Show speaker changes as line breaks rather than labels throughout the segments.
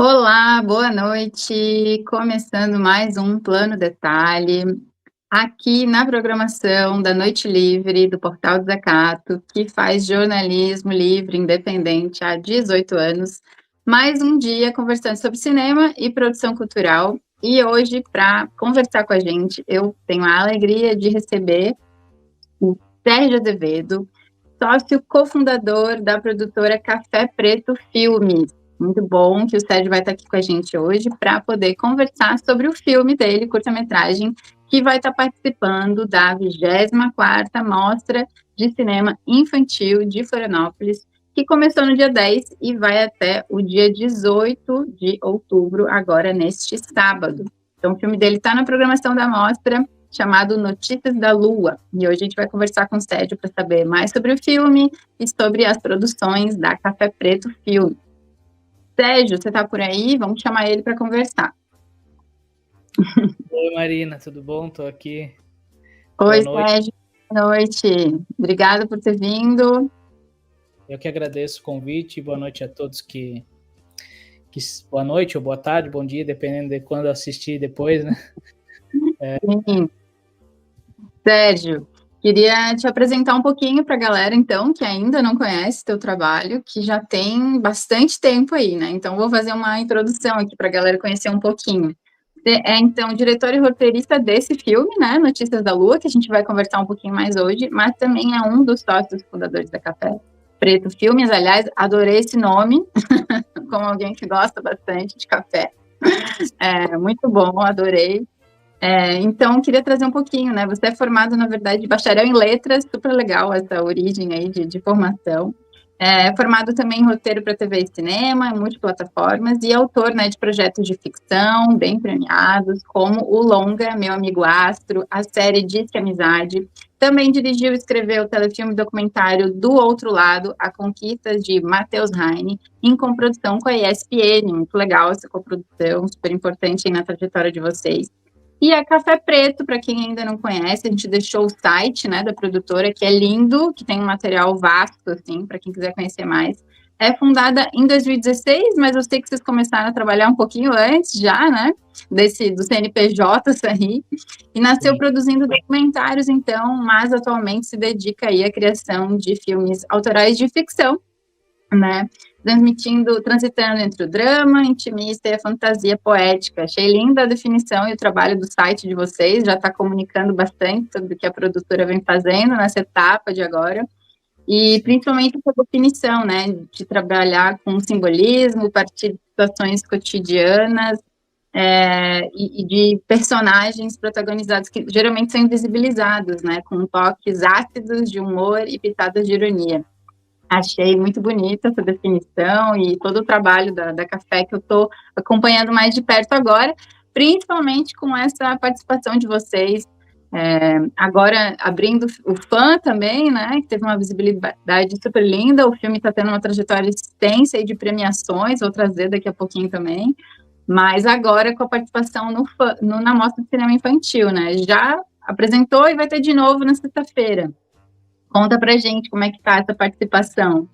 Olá, boa noite. Começando mais um Plano Detalhe, aqui na programação da Noite Livre do Portal do Zacato, que faz jornalismo livre, independente há 18 anos. Mais um dia conversando sobre cinema e produção cultural. E hoje, para conversar com a gente, eu tenho a alegria de receber o Sérgio Azevedo, sócio cofundador da produtora Café Preto Filmes. Muito bom que o Sérgio vai estar aqui com a gente hoje para poder conversar sobre o filme dele, curta-metragem, que vai estar participando da 24ª Mostra de Cinema Infantil de Florianópolis, que começou no dia 10 e vai até o dia 18 de outubro, agora neste sábado. Então, o filme dele está na programação da mostra, chamado Notícias da Lua. E hoje a gente vai conversar com o Sérgio para saber mais sobre o filme e sobre as produções da Café Preto Filme. Sérgio, você está por aí? Vamos chamar ele para conversar.
Oi, Marina, tudo bom? Estou aqui.
Oi, Sérgio. Boa noite. Obrigada por ter vindo.
Eu que agradeço o convite. Boa noite a todos boa noite ou boa tarde, bom dia, dependendo de quando assistir depois, né?
Sim. Sérgio, queria te apresentar um pouquinho para a galera, então, que ainda não conhece teu trabalho, que já tem bastante tempo aí, né? Então, vou fazer uma introdução aqui para a galera conhecer um pouquinho. Você é, então, diretor e roteirista desse filme, né? Notícias da Lua, que a gente vai conversar um pouquinho mais hoje, mas também é um dos sócios fundadores da Café Preto Filmes. Aliás, adorei esse nome, como alguém que gosta bastante de café. É muito bom, adorei. Então, queria trazer um pouquinho, né? Você é formado, na verdade, de bacharel em letras, super legal essa origem aí de formação. É formado também em roteiro para TV e cinema, em multiplataformas, e autor, né, de projetos de ficção bem premiados, como o longa Meu Amigo Astro, a série Disque Amizade. Também dirigiu e escreveu o telefilme documentário Do Outro Lado, A Conquista de Matheus Heine, em coprodução com a ESPN. Muito legal essa coprodução, super importante aí na trajetória de vocês. E a Café Preto, para quem ainda não conhece, a gente deixou o site, né, da produtora, que é lindo, que tem um material vasto, assim, para quem quiser conhecer mais. É fundada em 2016, mas eu sei que vocês começaram a trabalhar um pouquinho antes já, né, do CNPJ sair, e nasceu produzindo documentários, então, mas atualmente se dedica aí à criação de filmes autorais de ficção, né? Transitando entre o drama intimista e a fantasia poética. Achei linda a definição e o trabalho do site de vocês, já está comunicando bastante sobre o que a produtora vem fazendo nessa etapa de agora, e principalmente essa definição, né, de trabalhar com simbolismo, a partir de situações cotidianas, e de personagens protagonizados que geralmente são invisibilizados, né, com toques ácidos de humor e pitadas de ironia. Achei muito bonita essa definição e todo o trabalho da Café que eu estou acompanhando mais de perto agora, principalmente com essa participação de vocês, agora abrindo o Fã também, né, que teve uma visibilidade super linda, o filme está tendo uma trajetória extensa e de premiações, vou trazer daqui a pouquinho também, mas agora com a participação na Mostra de Cinema Infantil, né, já apresentou e vai ter de novo na sexta-feira. Conta pra gente como é que tá essa participação.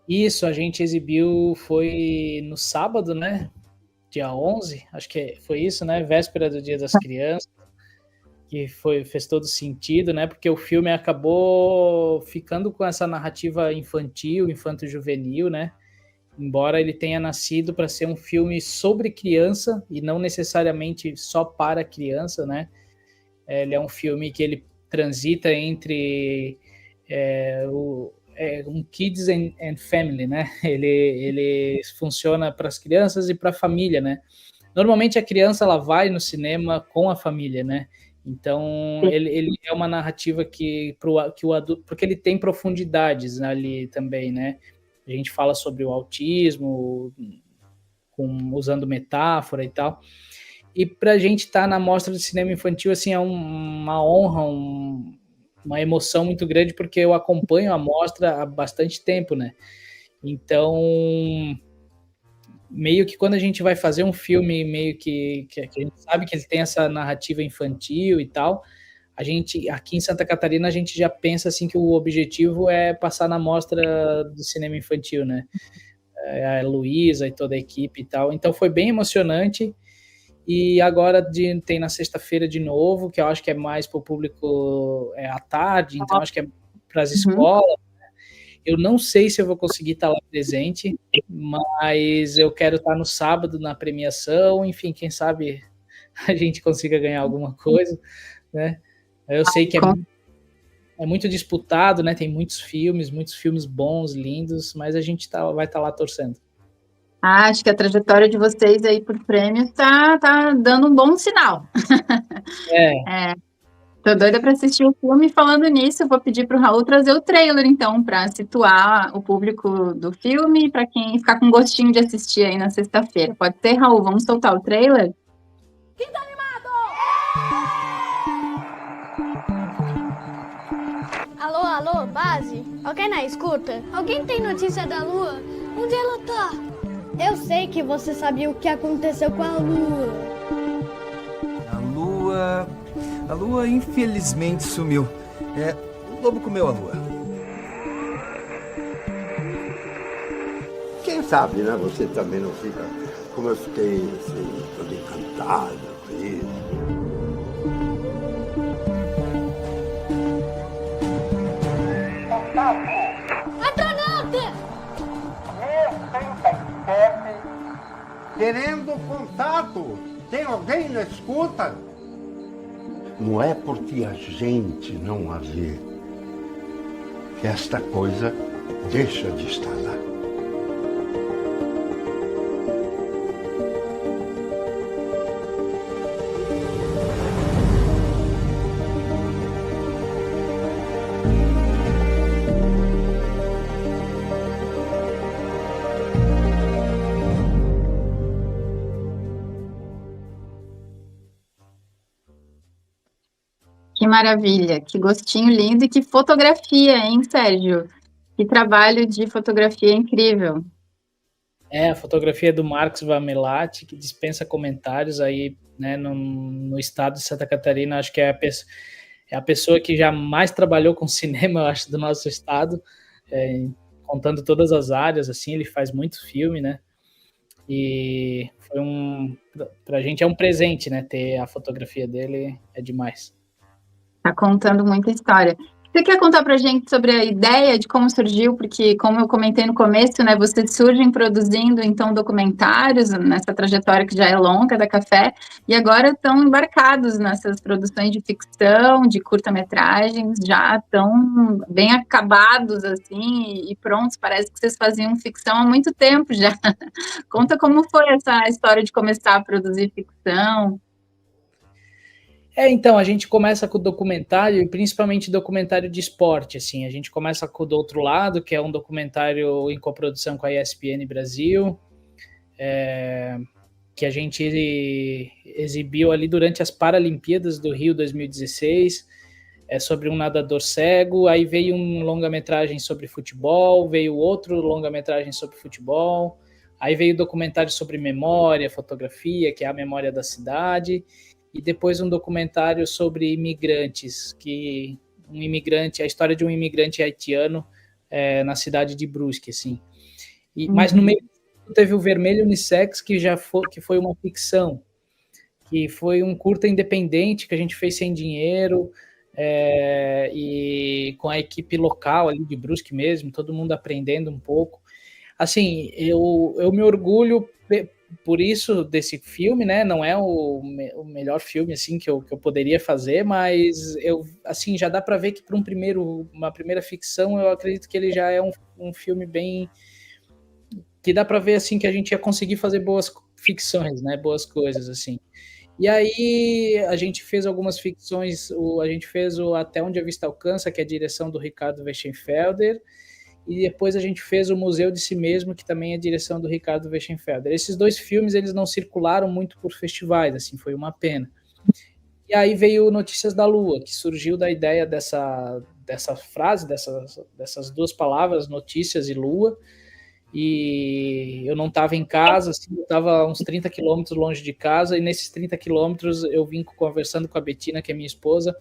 Isso, a gente exibiu, foi no sábado, né? Dia 11, acho que foi isso, né? Véspera do Dia das Crianças, que fez todo sentido, né? Porque o filme acabou ficando com essa narrativa infantil, infanto-juvenil, né? Embora ele tenha nascido para ser um filme sobre criança e não necessariamente só para criança, né? Ele é um filme que ele transita entre um kids and family, né? Ele funciona para as crianças e para a família, né? Normalmente a criança ela vai no cinema com a família, né? Então ele é uma narrativa que o adulto, porque ele tem profundidades ali também, né? A gente fala sobre o autismo, usando metáfora e tal. E para a gente estar na Mostra de Cinema Infantil, assim, é uma honra, uma emoção muito grande, porque eu acompanho a mostra há bastante tempo, né? Então, meio que quando a gente vai fazer um filme, meio que a gente sabe que ele tem essa narrativa infantil e tal, a gente, aqui em Santa Catarina, a gente já pensa assim que o objetivo é passar na mostra do cinema infantil, né? a Luísa e toda a equipe e tal. Então foi bem emocionante. E agora tem na sexta-feira de novo, que eu acho que é mais para o público à tarde, então acho que é para as escolas. Eu não sei se eu vou conseguir estar lá presente, mas eu quero estar no sábado na premiação, enfim, quem sabe a gente consiga ganhar alguma coisa, né? Eu sei que é muito disputado, né? Tem muitos filmes bons, lindos, mas a gente vai estar lá torcendo.
Acho que a trajetória de vocês aí por prêmios tá dando um bom sinal. Tô doida para assistir o filme. Falando nisso, eu vou pedir para o Raul trazer o trailer, então, para situar o público do filme, para quem ficar com gostinho de assistir aí na sexta-feira. Pode ser, Raul? Vamos soltar o trailer?
Quem tá animado? Alô, base? Alguém na escuta? Alguém tem notícia da Lua? Onde ela tá? Eu sei que você sabia o que aconteceu com a Lua.
A Lua infelizmente sumiu. O lobo comeu a Lua.
Quem sabe, né? Você também não fica como eu fiquei, assim, todo encantado com isso.
Astronauta!
1037, querendo contato. Tem alguém na escuta? Não é porque a gente não a vê que esta coisa deixa de estar lá.
Que maravilha, que gostinho lindo e que fotografia, hein, Sérgio? Que trabalho de fotografia incrível.
A fotografia do Marcos Vamelati, que dispensa comentários aí, né, no estado de Santa Catarina. Acho que é a pessoa que já mais trabalhou com cinema, eu acho, do nosso estado, contando todas as áreas, assim, ele faz muito filme, né? E pra gente é um presente, né? Ter a fotografia dele é demais.
Tá contando muita história. Você quer contar pra gente sobre a ideia de como surgiu? Porque, como eu comentei no começo, né, vocês surgem produzindo, então, documentários nessa trajetória que já é longa da Café, e agora estão embarcados nessas produções de ficção, de curta-metragens, já estão bem acabados, assim, e prontos. Parece que vocês faziam ficção há muito tempo já. Conta como foi essa história de começar a produzir ficção.
Então, a gente começa com o documentário, e principalmente documentário de esporte, assim. A gente começa com o Do Outro Lado, que é um documentário em coprodução com a ESPN Brasil, que a gente exibiu ali durante as Paralimpíadas do Rio 2016, sobre um nadador cego. Aí veio um longa-metragem sobre futebol, veio outro longa-metragem sobre futebol, aí veio documentário sobre memória, fotografia, que é a memória da cidade, e depois um documentário sobre imigrantes, a história de um imigrante haitiano na cidade de Brusque, assim. Mas no meio teve o Vermelho Unissex, que foi uma ficção, que foi um curta independente que a gente fez sem dinheiro, e com a equipe local ali de Brusque mesmo, todo mundo aprendendo um pouco. Assim, eu me orgulho por isso desse filme, né? Não é o melhor filme assim que eu poderia fazer, mas assim, já dá para ver que para uma primeira ficção, eu acredito que ele já é um filme bem que dá para ver assim que a gente ia conseguir fazer boas ficções, né? Boas coisas assim. E aí a gente fez algumas ficções, a gente fez o Até Onde a Vista Alcança, que é a direção do Ricardo Weichenfelder, e depois a gente fez o Museu de Si Mesmo, que também é a direção do Ricardo Weichenfelder. Esses dois filmes, eles não circularam muito por festivais, assim, foi uma pena. E aí veio Notícias da Lua, que surgiu da ideia dessa frase, dessas duas palavras, notícias e lua, e eu não estava em casa, assim, eu estava uns 30 quilômetros longe de casa, e nesses 30 quilômetros eu vim conversando com a Betina, que é minha esposa,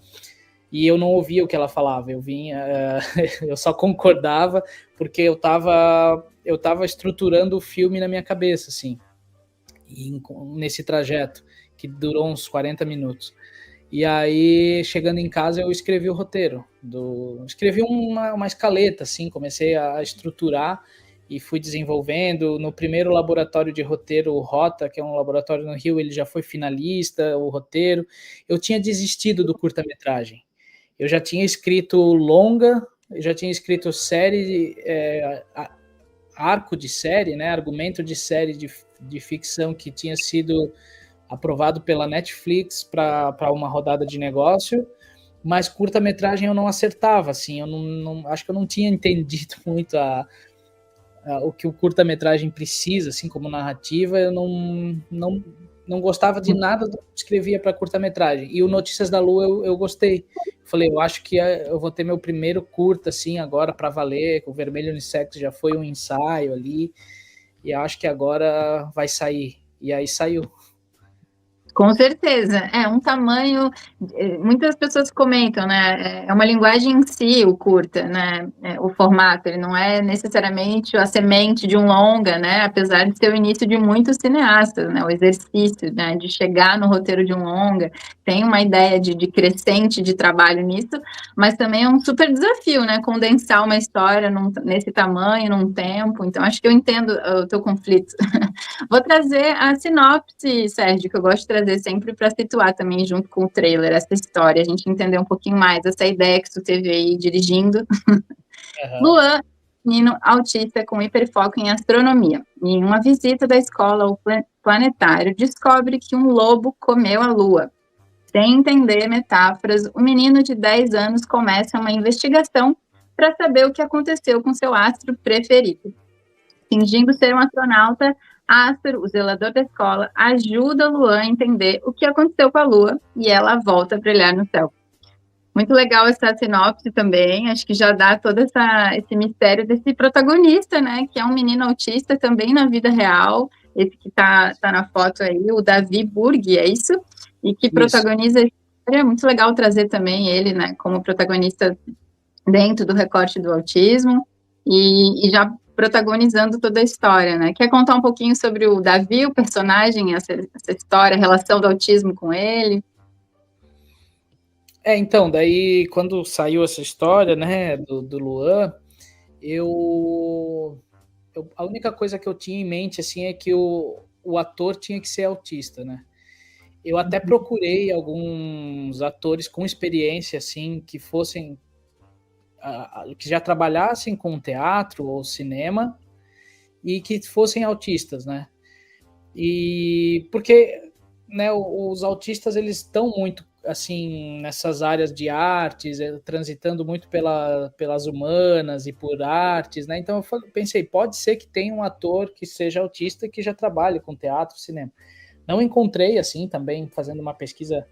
e eu não ouvia o que ela falava, eu só concordava porque eu estava estruturando o filme na minha cabeça, assim, nesse trajeto, que durou uns 40 minutos. E aí, chegando em casa, eu escrevi o roteiro. Escrevi uma escaleta, assim, comecei a estruturar e fui desenvolvendo. No primeiro laboratório de roteiro, o Rota, que é um laboratório no Rio, ele já foi finalista, o roteiro. Eu tinha desistido do curta-metragem. Eu já tinha escrito longa, eu já tinha escrito série, arco de série, né, argumento de série de ficção que tinha sido aprovado pela Netflix para uma rodada de negócio, mas curta-metragem eu não acertava, assim, eu não acho que eu não tinha entendido muito o que o curta-metragem precisa, assim, como narrativa, eu não gostava de nada do que eu escrevia para curta-metragem. E o Notícias da Lua eu gostei. Falei, eu acho que eu vou ter meu primeiro curta, assim, agora para valer, o Vermelho Unissex já foi um ensaio ali, e acho que agora vai sair. E aí saiu.
Com certeza, é um tamanho. Muitas pessoas comentam, né? É uma linguagem em si, o curta, né? O formato, ele não é necessariamente a semente de um longa, né? Apesar de ser o início de muitos cineastas, né? O exercício, né? De chegar no roteiro de um longa, tem uma ideia de crescente de trabalho nisso, mas também é um super desafio, né? Condensar uma história nesse tamanho, num tempo. Então, acho que eu entendo o teu conflito. Vou trazer a sinopse, Sérgio, que eu gosto de trazer sempre para situar também, junto com o trailer, essa história, a gente entender um pouquinho mais essa ideia que tu teve aí dirigindo.
Uhum.
Luan, menino autista com hiperfoco em astronomia. Em uma visita da escola ao planetário, descobre que um lobo comeu a Lua. Sem entender metáforas, o menino de 10 anos começa uma investigação para saber o que aconteceu com seu astro preferido. Fingindo ser um astronauta, Astro, o zelador da escola, ajuda Luan a entender o que aconteceu com a Lua e ela volta a brilhar no céu. Muito legal essa sinopse também, acho que já dá todo esse mistério desse protagonista, né, que é um menino autista também na vida real, esse que tá na foto aí, o Davi Burg, é isso? E que protagoniza a história, muito legal trazer também ele, né, como protagonista dentro do recorte do autismo, e já protagonizando toda a história, né? Quer contar um pouquinho sobre o Davi, o personagem, essa história, a relação do autismo com ele?
Então, daí quando saiu essa história, né, do Luan, a única coisa que eu tinha em mente, assim, é que o ator tinha que ser autista, né? Eu até procurei alguns atores com experiência, assim, que fossem, que já trabalhassem com teatro ou cinema e que fossem autistas, né? E porque, né, os autistas, eles estão muito, assim, nessas áreas de artes, transitando muito pelas humanas e por artes, né? Então eu pensei, pode ser que tenha um ator que seja autista e que já trabalhe com teatro, cinema. Não encontrei, assim, também fazendo uma pesquisa.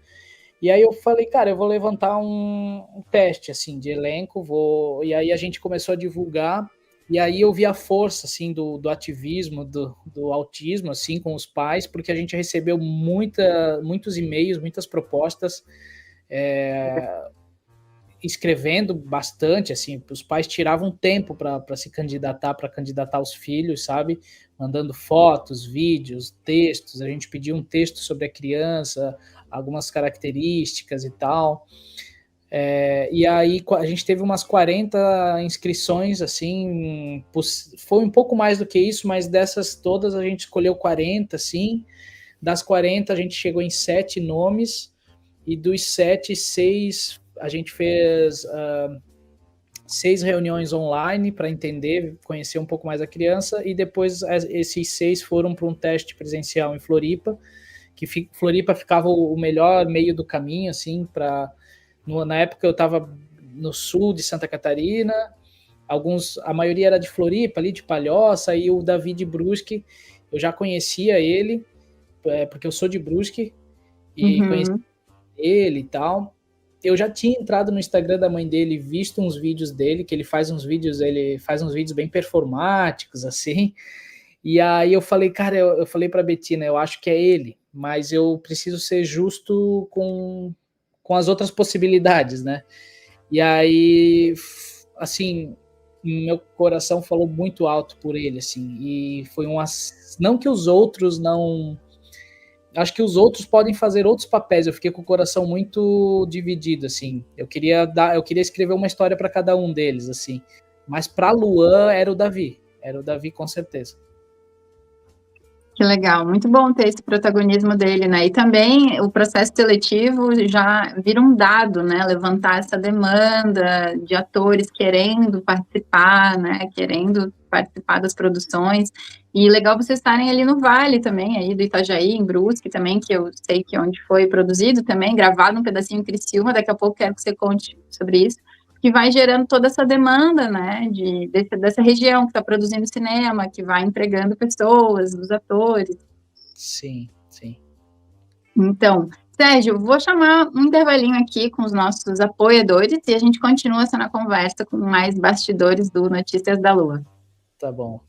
E aí eu falei, cara, eu vou levantar um teste, assim, de elenco, e aí a gente começou a divulgar, e aí eu vi a força, assim, do ativismo, do autismo, assim, com os pais, porque a gente recebeu muitos e-mails, muitas propostas, escrevendo bastante, assim, os pais tiravam tempo para se candidatar, para candidatar os filhos, sabe? Mandando fotos, vídeos, textos, a gente pediu um texto sobre a criança, algumas características e tal. E aí a gente teve umas 40 inscrições, assim, foi um pouco mais do que isso, mas dessas todas a gente escolheu 40, assim. Das 40 a gente chegou em 7 nomes, e dos 7, 6 a gente fez 6 reuniões online para entender, conhecer um pouco mais a criança, e depois esses 6 foram para um teste presencial em Floripa, que Floripa ficava o melhor meio do caminho, assim, na época eu estava no sul de Santa Catarina, a maioria era de Floripa, ali de Palhoça, e o Davi de Brusque, eu já conhecia ele, porque eu sou de Brusque, e conheci ele e tal. Eu já tinha entrado no Instagram da mãe dele, visto uns vídeos dele, que ele faz uns vídeos bem performáticos, assim. E aí eu falei, cara, eu falei pra Betina, eu acho que é ele, mas eu preciso ser justo com com as outras possibilidades, né? E aí, assim, meu coração falou muito alto por ele, assim, e foi não que os outros não... Acho que os outros podem fazer outros papéis, eu fiquei com o coração muito dividido, assim, eu queria escrever uma história para cada um deles, assim, mas para Luan era o Davi com certeza.
Que legal, muito bom ter esse protagonismo dele, né? E também o processo seletivo já vira um dado, né? Levantar essa demanda de atores querendo participar, né? Querendo participar das produções. E legal vocês estarem ali no Vale também, aí do Itajaí, em Brusque também, que eu sei que é onde foi produzido também, gravado um pedacinho em Criciúma, daqui a pouco quero que você conte sobre isso, que vai gerando toda essa demanda, né, dessa região que está produzindo cinema, que vai empregando pessoas, os atores.
Sim, sim.
Então, Sérgio, vou chamar um intervalinho aqui com os nossos apoiadores e a gente continua essa na conversa com mais bastidores do Notícias da Lua.
Tá bom.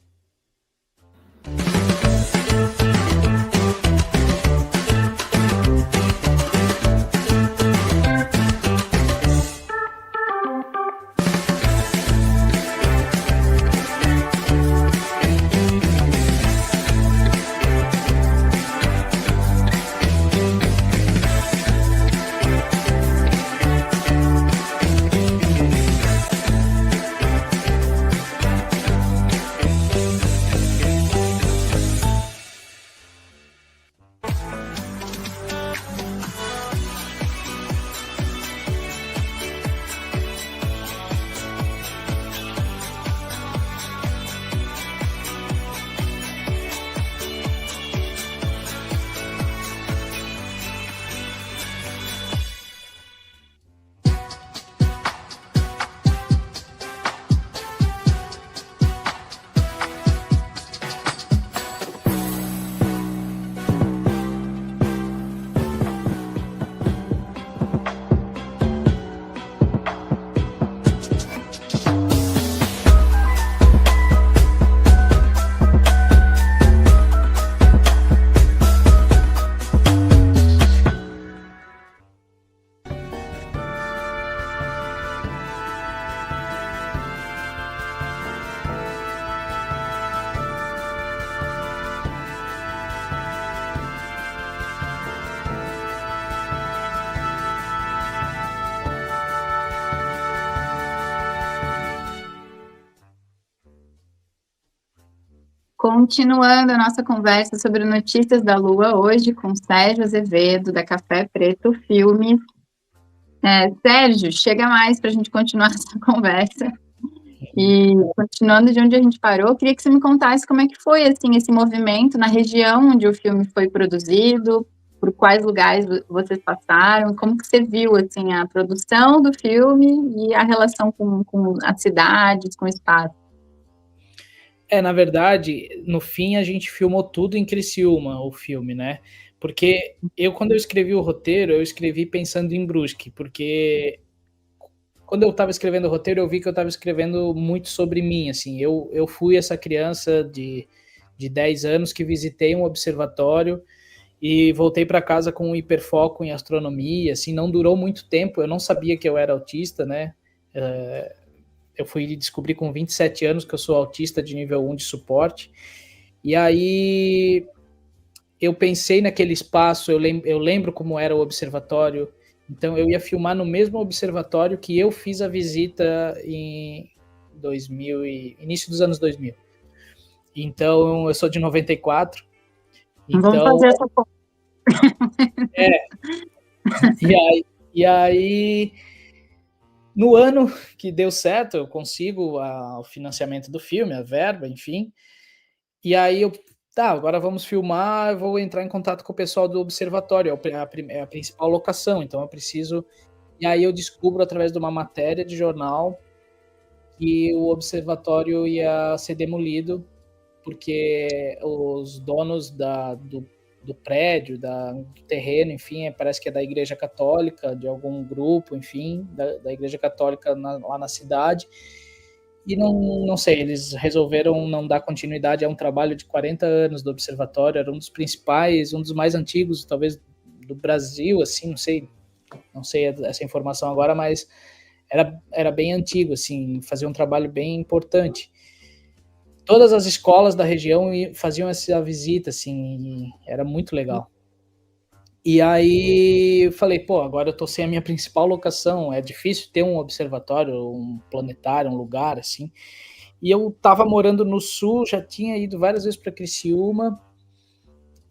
Continuando a nossa conversa sobre Notícias da Lua, hoje com Sérgio Azevedo, da Café Preto Filmes. Sérgio, chega mais para a gente continuar essa conversa. E continuando de onde a gente parou, eu queria que você me contasse como é que foi assim, esse movimento na região onde o filme foi produzido, por quais lugares vocês passaram, como que você viu assim, a produção do filme e a relação com as cidades, com o espaço.
Na verdade, no fim a gente filmou tudo em Criciúma, o filme, né? Porque quando eu escrevi o roteiro, eu escrevi pensando em Brusque, porque quando eu estava escrevendo o roteiro, eu vi que eu estava escrevendo muito sobre mim, assim, eu fui essa criança de 10 anos que visitei um observatório e voltei para casa com um hiperfoco em astronomia, assim, não durou muito tempo, eu não sabia que eu era autista, né? Eu fui descobrir com 27 anos que eu sou autista de nível 1 de suporte. E aí eu pensei naquele espaço, eu lembro como era o observatório. Então eu ia filmar no mesmo observatório que eu fiz a visita em 2000 início dos anos 2000. Então eu sou de 94. Então,
vamos fazer essa conta.
E aí no ano que deu certo, eu consigo o financiamento do filme, a verba, enfim. E aí agora vamos filmar, eu vou entrar em contato com o pessoal do observatório, é a principal locação, então eu preciso... E aí eu descubro, através de uma matéria de jornal, que o observatório ia ser demolido, porque os donos do prédio, do terreno, enfim, parece que é da Igreja Católica, de algum grupo, enfim, da Igreja Católica lá na cidade, e não sei, eles resolveram não dar continuidade a um trabalho de 40 anos do observatório, era um dos principais, um dos mais antigos, talvez, do Brasil, assim, não sei, não sei essa informação agora, mas era bem antigo, assim, fazia um trabalho bem importante. Todas as escolas da região faziam essa visita, assim, e era muito legal. E aí eu falei, pô, agora eu tô sem a minha principal locação, é difícil ter um observatório, um planetário, um lugar assim. E eu tava morando no sul, já tinha ido várias vezes para Criciúma,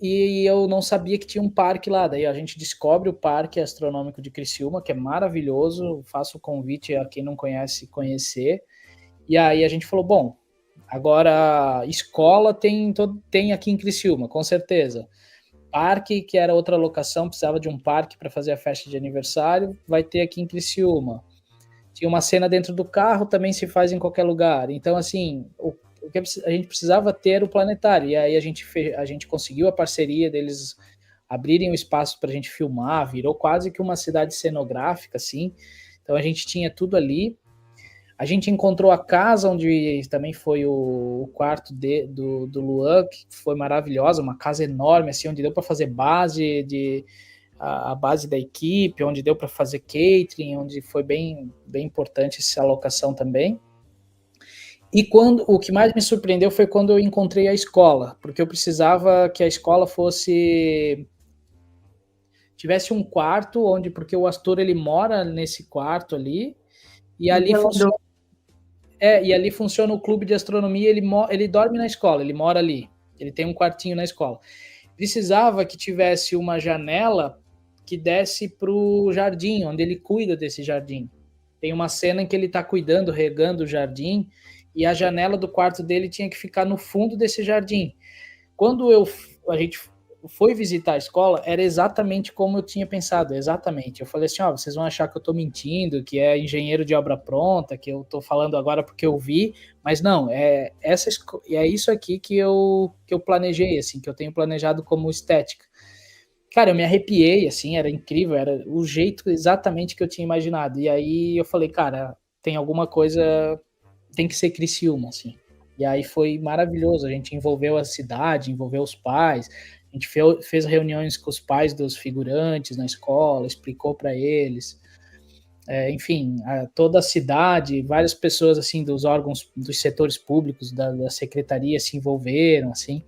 e eu não sabia que tinha um parque lá. Daí a gente descobre o Parque Astronômico de Criciúma, que é maravilhoso, faço o convite a quem não conhece conhecer. E aí a gente falou, bom, agora escola tem aqui em Criciúma, com certeza. Parque, que era outra locação, precisava de um parque para fazer a festa de aniversário, vai ter aqui em Criciúma. Tinha uma cena dentro do carro, também se faz em qualquer lugar. Então, assim, o que a gente precisava ter o planetário. E aí a gente conseguiu a parceria deles abrirem o espaço para a gente filmar, virou quase que uma cidade cenográfica, assim. Então a gente tinha tudo ali. A gente encontrou a casa onde também foi o quarto do Luan, que foi maravilhosa, uma casa enorme, assim, onde deu para fazer a base da equipe, onde deu para fazer catering, onde foi bem, bem importante essa alocação também. E o que mais me surpreendeu foi quando eu encontrei a escola, porque eu precisava que a escola tivesse um quarto porque o Astor ele mora nesse quarto ali, e ali funciona o clube de astronomia, ele dorme na escola, ele mora ali, ele tem um quartinho na escola. Precisava que tivesse uma janela que desse para o jardim, onde ele cuida desse jardim. Tem uma cena em que ele está cuidando, regando o jardim, e a janela do quarto dele tinha que ficar no fundo desse jardim. Quando a gente foi visitar a escola, era exatamente como eu tinha pensado, exatamente. Eu falei assim, vocês vão achar que eu estou mentindo, que é engenheiro de obra pronta, que eu estou falando agora porque eu vi, mas não, é isso aqui que eu planejei, assim, que eu tenho planejado como estética. Cara, eu me arrepiei, assim, era incrível, era o jeito exatamente que eu tinha imaginado. E aí eu falei, cara, tem alguma coisa, tem que ser Criciúma, assim. E aí foi maravilhoso, a gente envolveu a cidade, envolveu os pais, a gente fez reuniões com os pais dos figurantes na escola, explicou para eles. Enfim, toda a cidade, várias pessoas assim dos órgãos, dos setores públicos, da secretaria se envolveram, assim.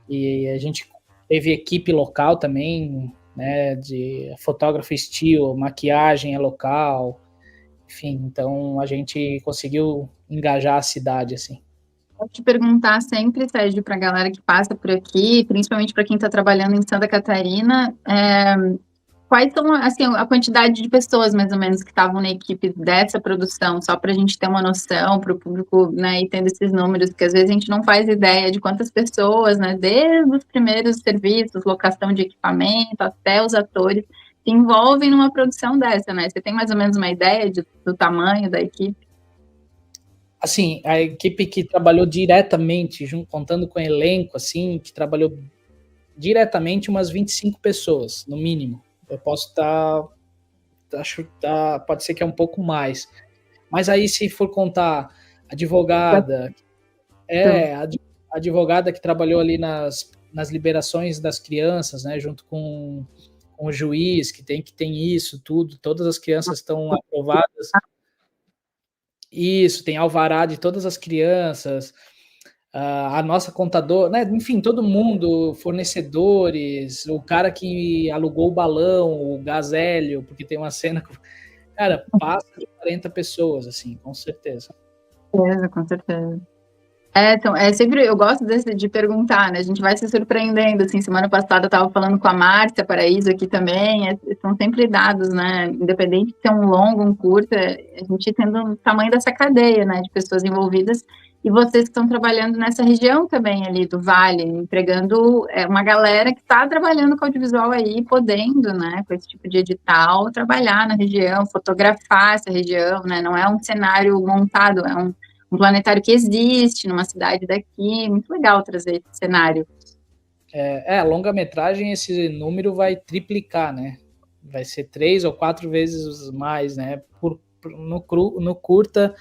E a gente teve equipe local também, né, de fotógrafo estilo, maquiagem é local. Enfim, então a gente conseguiu engajar a cidade, assim.
Vou te perguntar sempre, Sérgio, para a galera que passa por aqui, principalmente para quem está trabalhando em Santa Catarina, quais são, assim, a quantidade de pessoas, mais ou menos, que estavam na equipe dessa produção, só para a gente ter uma noção, para o público, né, e tendo esses números, porque às vezes a gente não faz ideia de quantas pessoas, né, desde os primeiros serviços, locação de equipamento, até os atores, se envolvem numa produção dessa, né? Você tem mais ou menos uma ideia do tamanho da equipe?
Assim, a equipe que trabalhou diretamente, contando com o elenco, assim, que trabalhou diretamente umas 25 pessoas, no mínimo. Eu posso pode ser que é um pouco mais. Mas aí, se for contar advogada, a advogada que trabalhou ali nas liberações das crianças, né, junto com o juiz, que tem isso, tudo, todas as crianças estão aprovadas. Isso, tem alvará de todas as crianças, a nossa contadora, né? Enfim, todo mundo, fornecedores, o cara que alugou o balão, o gás hélio, porque tem uma cena, cara, passa de 40 pessoas, assim, com certeza.
Com certeza. Então, sempre, eu gosto de perguntar, né? A gente vai se surpreendendo, assim, semana passada eu estava falando com a Márcia Paraíso aqui também, são sempre dados, né? Independente de ser um longo, um curto, a gente tendo o tamanho dessa cadeia, né, de pessoas envolvidas, e vocês que estão trabalhando nessa região também ali do Vale, empregando uma galera que está trabalhando com audiovisual aí, podendo, né, com esse tipo de edital, trabalhar na região, fotografar essa região, né? Não é um cenário montado, é um planetário que existe numa cidade daqui, muito legal trazer esse cenário.
A longa-metragem, esse número vai triplicar, né? Vai ser 3 ou 4 vezes mais, né? No curta,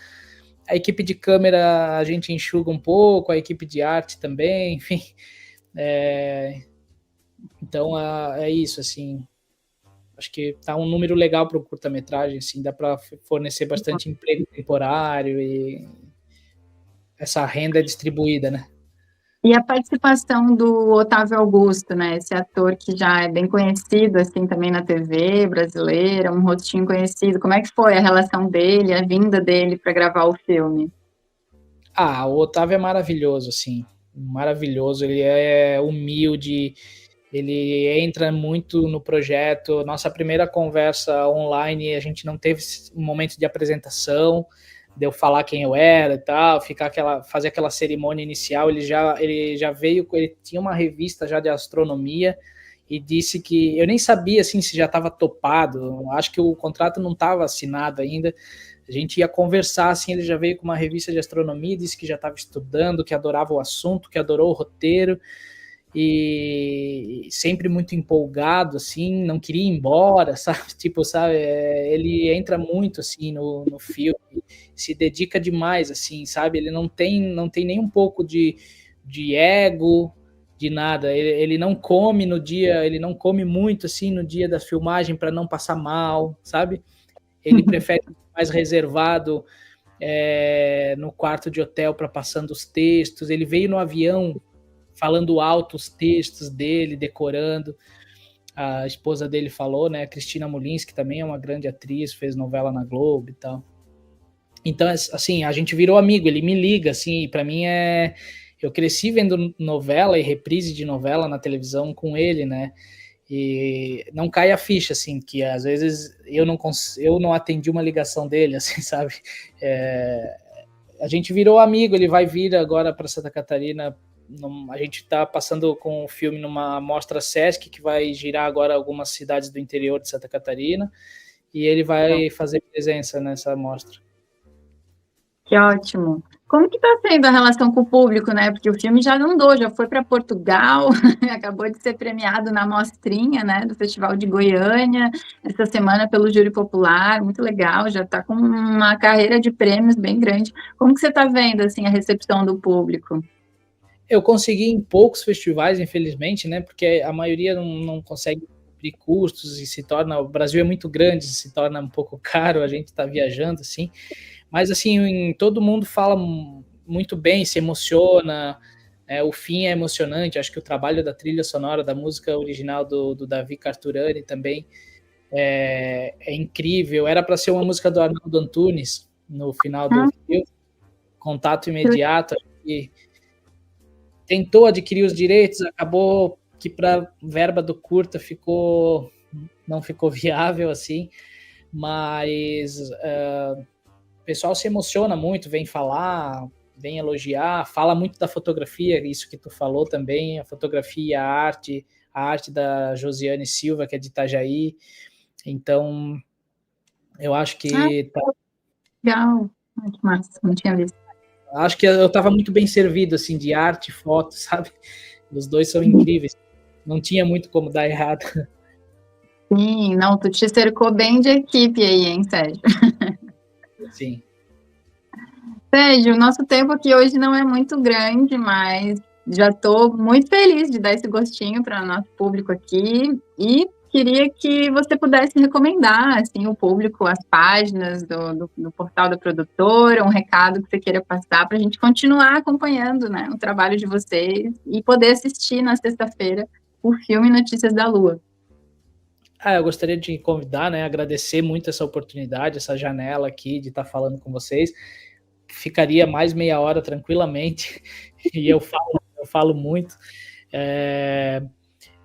a equipe de câmera a gente enxuga um pouco, a equipe de arte também, enfim. Então, é isso, assim. Acho que tá um número legal para o curta-metragem, assim, dá para fornecer bastante emprego temporário e essa renda é distribuída, né?
E a participação do Otávio Augusto, né? Esse ator que já é bem conhecido, assim, também na TV brasileira, um rostinho conhecido. Como é que foi a relação dele, a vinda dele para gravar o filme?
O Otávio é maravilhoso, assim, maravilhoso. Ele é humilde, ele entra muito no projeto. Nossa primeira conversa online, a gente não teve um momento de apresentação, de eu falar quem eu era e tal, fazer aquela cerimônia inicial. Ele já veio, ele tinha uma revista já de astronomia e disse que eu nem sabia assim se já estava topado. Acho que o contrato não estava assinado ainda. A gente ia conversar, assim, ele já veio com uma revista de astronomia, disse que já estava estudando, que adorava o assunto, que adorou o roteiro, e sempre muito empolgado, assim, não queria ir embora, sabe? Tipo, sabe, ele entra muito, assim, no filme, se dedica demais, assim, sabe? Ele não tem nem um pouco de ego, de nada. Ele não come no dia, ele não come muito, assim, no dia da filmagem para não passar mal, sabe? Ele prefere mais reservado no quarto de hotel para passando os textos. Ele veio no avião falando alto os textos dele, decorando. A esposa dele falou, né? Cristina Mulins, que também é uma grande atriz, fez novela na Globo e tal. Então, assim, a gente virou amigo. Ele me liga, assim, para mim eu cresci vendo novela e reprise de novela na televisão com ele, né? E não cai a ficha, assim, que às vezes eu não atendi uma ligação dele, assim, sabe? A gente virou amigo, ele vai vir agora para Santa Catarina, a gente está passando com o filme numa mostra Sesc, que vai girar agora algumas cidades do interior de Santa Catarina, e ele vai fazer presença nessa mostra.
Que ótimo. Como que está sendo a relação com o público, né? Porque o filme já andou, já foi para Portugal, acabou de ser premiado na mostrinha, né, do Festival de Goiânia, essa semana pelo Júri Popular, muito legal, já está com uma carreira de prêmios bem grande. Como que você está vendo, assim, a recepção do público?
Eu consegui em poucos festivais, infelizmente, né, porque a maioria não consegue cumprir custos e o Brasil é muito grande, se torna um pouco caro, a gente está viajando, assim, mas, assim, todo mundo fala muito bem, se emociona, o fim é emocionante. Acho que o trabalho da trilha sonora, da música original do Davi Carturani também é incrível. Era para ser uma música do Arnaldo Antunes no final do filme, Contato Imediato, que tentou adquirir os direitos, acabou que para verba do curta não ficou viável, assim, mas o pessoal se emociona muito, vem falar, vem elogiar, fala muito da fotografia, isso que tu falou também, a fotografia, a arte da Josiane Silva, que é de Itajaí. Então, eu acho que...
Legal, que massa, não tinha visto.
Acho que eu estava muito bem servido, assim, de arte, foto, sabe? Os dois são incríveis. Não tinha muito como dar errado.
Sim, não, tu te cercou bem de equipe aí, hein, Sérgio?
Sim.
Sérgio, o nosso tempo aqui hoje não é muito grande, mas já estou muito feliz de dar esse gostinho para o nosso público aqui e queria que você pudesse recomendar, assim, o público, as páginas do portal da produtora, um recado que você queira passar para a gente continuar acompanhando, né, o trabalho de vocês e poder assistir na sexta-feira o filme Notícias da Lua.
Eu gostaria de convidar, né, agradecer muito essa oportunidade, essa janela aqui de estar falando com vocês. Ficaria mais meia hora tranquilamente, e eu falo muito.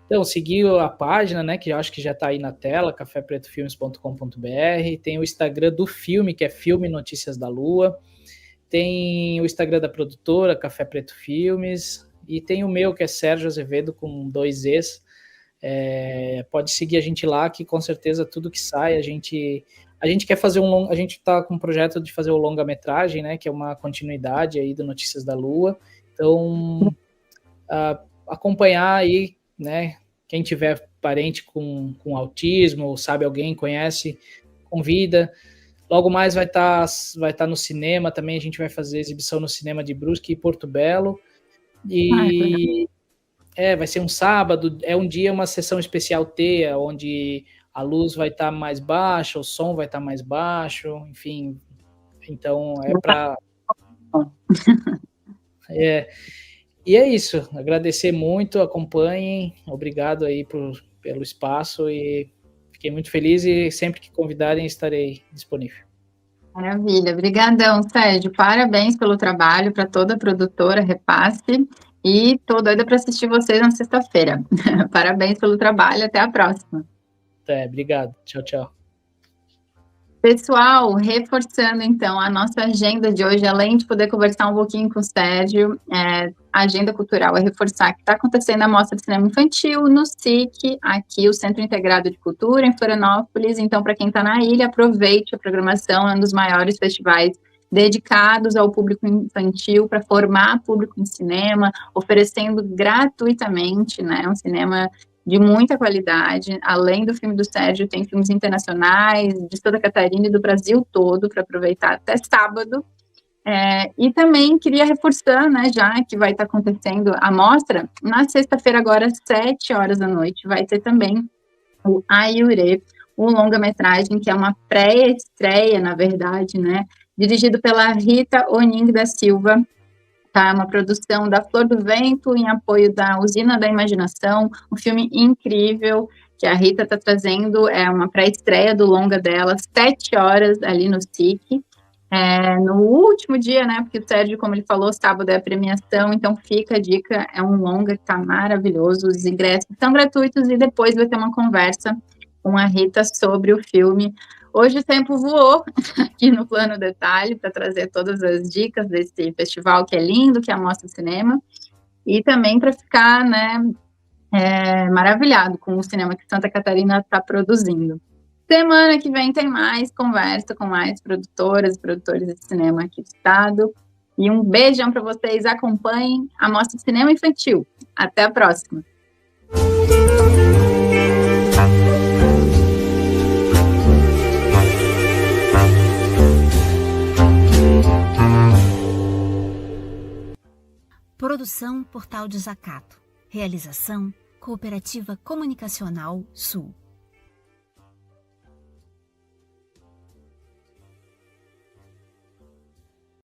Então, seguir a página, né, que eu acho que já está aí na tela, cafépretofilmes.com.br. Tem o Instagram do filme, que é Filme Notícias da Lua. Tem o Instagram da produtora, Café Preto Filmes. E tem o meu, que é Sérgio Azevedo, com 2 Es. Pode seguir a gente lá, que com certeza tudo que sai, a gente quer fazer a gente está com um projeto de fazer o longa-metragem, né, que é uma continuidade aí do Notícias da Lua. Então, acompanhar aí, né, quem tiver parente com autismo, ou sabe alguém, conhece, convida. Logo mais vai estar no cinema também, a gente vai fazer exibição no cinema de Brusque e Porto Belo. E vai ser um sábado, uma sessão especial TEA, onde a luz vai estar mais baixa, o som vai estar mais baixo, enfim. Então, e é isso, agradecer muito, acompanhem, obrigado aí pelo espaço e fiquei muito feliz e sempre que convidarem estarei disponível.
Maravilha, obrigadão, Sérgio, parabéns pelo trabalho, para toda a produtora Repasse, e tô doida para assistir vocês na sexta-feira. Parabéns pelo trabalho, até a próxima.
Obrigado, tchau, tchau.
Pessoal, reforçando então a nossa agenda de hoje, além de poder conversar um pouquinho com o Sérgio, a agenda cultural é reforçar que está acontecendo a Mostra de Cinema Infantil no SIC, aqui o Centro Integrado de Cultura, em Florianópolis. Então, para quem está na ilha, aproveite a programação, é um dos maiores festivais dedicados ao público infantil, para formar público em cinema, oferecendo gratuitamente, né, um cinema de muita qualidade. Além do filme do Sérgio, tem filmes internacionais de Santa Catarina e do Brasil todo, para aproveitar até sábado. E também queria reforçar, né, já que vai estar acontecendo a mostra, na sexta-feira agora, às 7 horas da noite, vai ter também o Ayure, um longa-metragem que é uma pré-estreia, na verdade, né, dirigido pela Rita Oning da Silva. Tá, uma produção da Flor do Vento em apoio da Usina da Imaginação, um filme incrível que a Rita está trazendo, é uma pré-estreia do longa dela, 7 horas ali no SIC, no último dia, né, porque o Sérgio, como ele falou, sábado é a premiação, então fica a dica, é um longa que está maravilhoso, os ingressos são gratuitos e depois vai ter uma conversa com a Rita sobre o filme. Hoje o tempo voou aqui no Plano Detalhe para trazer todas as dicas desse festival que é lindo, que é a Mostra de Cinema, e também para ficar, né, maravilhado com o cinema que Santa Catarina está produzindo. Semana que vem tem mais conversa com mais produtoras e produtores de cinema aqui do estado. E um beijão para vocês, acompanhem a Mostra de Cinema Infantil. Até a próxima!
Produção Portal Desacato. Realização Cooperativa Comunicacional Sul.